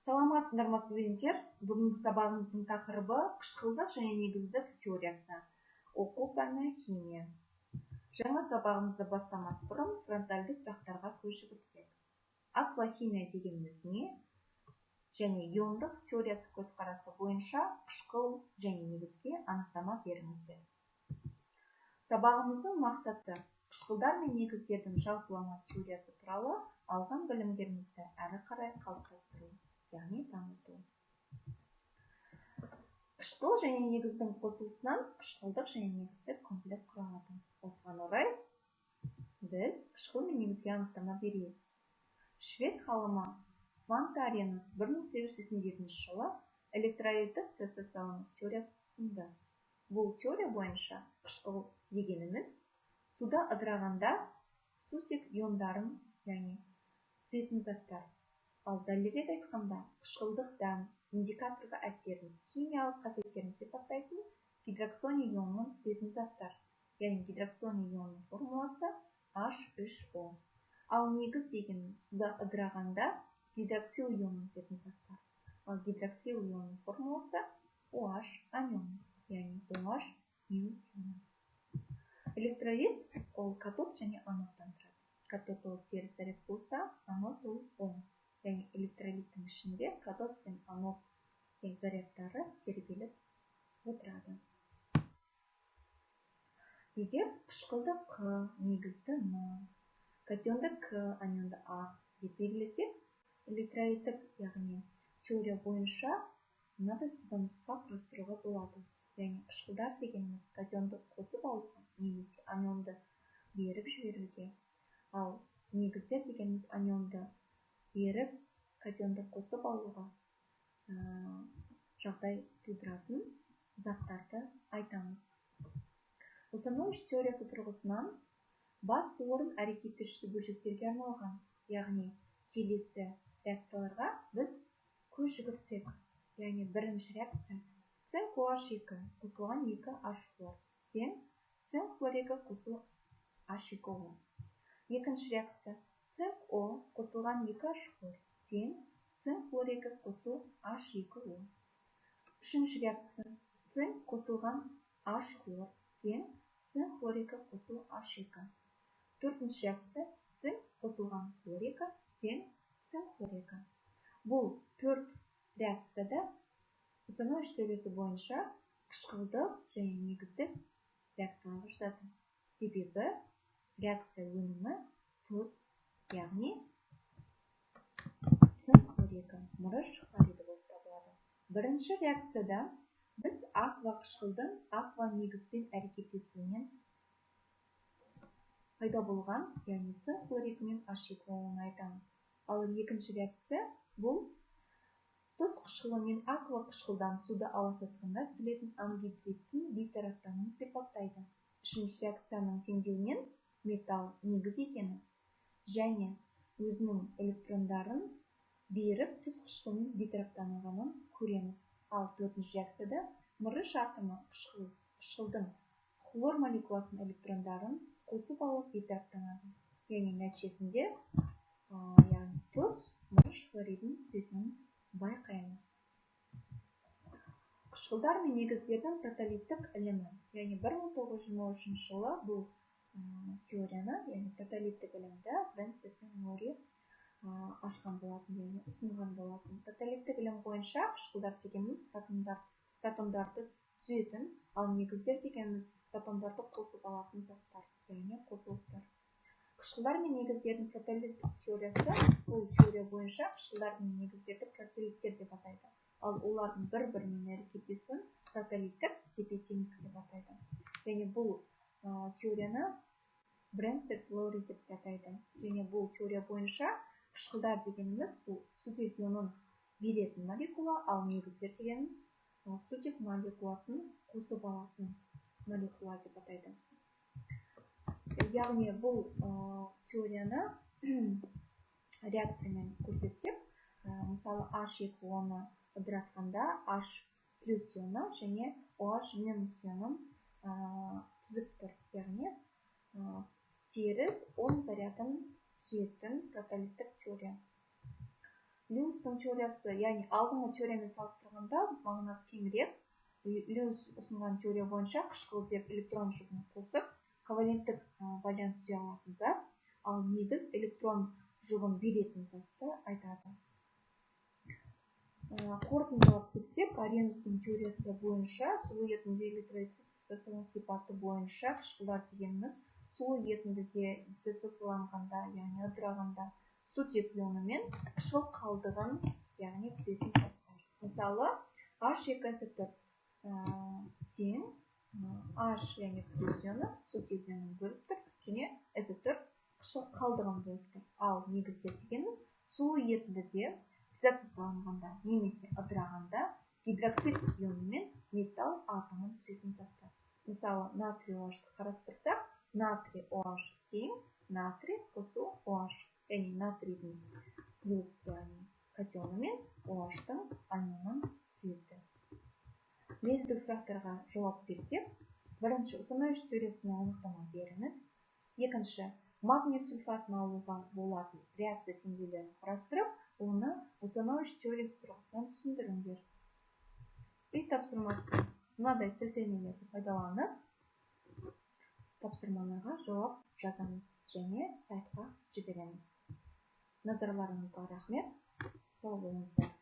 Саламатсыздар ма студенттер? Бүгінгі сабағымыздың тақырыбы қышқылдық және негіздік теориясы. Оқу пәні химия. Жаңа сабағымызды бастамас бұрын фронтальды сұрақтарға көз жүгіртсек. Аквахимия дегеніміз не? Және иондық теориясы көзқарасы бойынша қышқыл және негізге анықтама беріңіздер. Сабағымыздың мақсаты қышқылдар мен негіздердің жалпылама теориясы туралы алған білімдерімізді әрі қарай қалыптастыру, яғни дамыту. Қышқыл және негіздің қосылысынан қышқылдық және негіздік комплекс құралады. Осыған орай біз қышқыл мен негізге анықтама берейік. Швед ғалымы Сванте Аренус 1887 жылы электролиттік диссоциациялану теориясын ұсынды. Бұл теория бойынша қышқыл дегеніміз суда ыдырағанда сутек иондарын, яғни түзетін заттар. Ал дәлірек айтқанда қышқылдық дән, индикаторға әсерін, химиялық қасиеттерін сипаттайтын гидроксоний ионын түзетін заттар. Яғни гидроксоний ионның формуласы H3O. Ал негіз деген суда ыдырағанда гидроксил ионын түзетін заттар. Ал гидроксил ионның формуласы OH анион, яғни OH минус ионы. Электролит ол катод және анодтан тұрады. Катод ол теріс заряд болса, анод ол оң. Яғни электролиттің ішінде катод пен анод зарядтары тербеліп отырады. Егер қышқылды Q, негізді N, катионды К, анионды А деп белгілесек, электролиттік, яғни теория бойынша мынадай сызбанұсқа құрастыруға болады. Яғни қышқылдар дегеніміз катионды қосып алуға немесе анионды беріп жіберуге, ал негіздер дегеніміз анионды беріп катионды қосып алуға жағдай тудыратын заттарды айтамыз. Осынович теориясы тұрғысынан басты орын әрекеттеуші бөлшектерге арналған, яғни келесі реакцияларға біз көз жүгіртсек, яғни бірінші реакция цинк OH2 қосылған 2H хлор тең цинк хлор2 қосылу H2O. Екінші реакция цинк О қосылған 2H хлор тең цинк хлор2 қосылу H2O. Үшінші реакция цинк қосылған H хлор тең цинк хлор2 қосылу H2. Төртінші реакция цинк қосылған хлор2 тең цинк хлор2. Бұл төрт реакцияда Осынович теориясы бойынша қышқылдық және негіздік реакцияларға жатады. Себебі реакция өнімі тұз, яғни цинк хлор2, мырыш хлориді болып табылады. Бірінші реакцияда біз аква қышқылдың аква негізбен әрекеттесуінен пайда болған, яғни цинк хлор2 мен H2O-ны айтамыз. Ал екінші реакция бұл тұз қышқылы мен аква қышқылдан суды аласатқанда түзілетін ангидриттің бейтараптануын сипаттайды. Үшінші реакцияның теңдеуінен металл негіз екені және өзінің электрондарын беріп тұз қышқылының бейтараптанғанын көреміз. Ал төртінші реакцияда мырыш атомы қышқылдың хлор молекуласының электрондарын қосып алып бейтараптанады. Яғни нәтижесінде тұз мырыш хлоридін түзетінін байқаймыз. Қышқылдар мен негіздердің протолиттік ілімі, яғни 1923 жылы бұл теорияны, яғни протолиттік ілімді Брэнстед пен Лори ашқан болатын, яғни ұсынған болатын. Протолиттік ілім бойынша қышқылдар дегеніміз протондарды түзетін, ал негіздер дегеніміз протондарды қосып алатын заттар, яғни қосылыстар. Қышқылдар мен негіздердің протолиттік теориясы бұл теория бойынша қышқылдар мен негіздерді протолиттер деп атайды. Ал олардың бір-бірімен әрекеттесуін протолиттік тепе-теңдік деп атайды. Және бұл теорияны Брэнстед Лори деп атайды. Және бұл теория бойынша қышқылдар дегеніміз бұл сутек ионын беретін молекула, ал негіздер дегеніміз сутек молекуласын қосып алатын молекула деп атайды. Яғни бұл теорияны реакциямен көрсетсек, мысалы H2O-ны ыдыратқанда H плюс ионы және OH минус ионын түзіп тұр. Яғни теріс оң зарядын түзетін протолиттік теория. Льюистің теориясы, яғни алдыңғы теориямен салыстырғанда мағынасы кеңірек. Льюис ұсынған теория бойынша қышқыл деп электрон жұбын қосып, коваленттік байланыс түзе алатын зат, ал негіз электрон жұбын беретін затты айтады. Қорытындылап кетсек, Аренустың теориясы бойынша сұлу етінді электролиз сипаты бойынша қышқылдар дегеніміз сұлу етіндіде диссоциацияланғанда, яғни ыдырағанда сутек ионымен қышқыл қалдығын, яғни түзетін заттар. Мысалы, H2SO4 тең H және плюс ионы сутек ионын бөліп тұр, және SO4 қышқыл қалдығын бөліп тұр. Ал негізде дегеніміз сұлу етіндіде диссоциацияланғанда немесе ыдырағанда гидроксид ионымен металл атомын түзетін заттар. Мысалы, натрий OH-ты қарастырсақ, натрий OH тең натрий қосу OH, яғни натрийдің плюс катионымен OH-тың анионын түзеді. Лездік сұрақтарға жауап берсек, бірінші Усанович теориясына анықтама беріңіз. Екінші, магний сульфатын алуға болатын реакция деңгейлерін қарастырып, оны Усанович теориясы тұрғысынан түсіндіріңдер. Үй тапсырмасы мынадай сілтемелерді пайдаланып тапсырмаларға жауап жазамыз және сайтқа жібереміз. Назарларыңызға рахмет. Сау болыңыздар.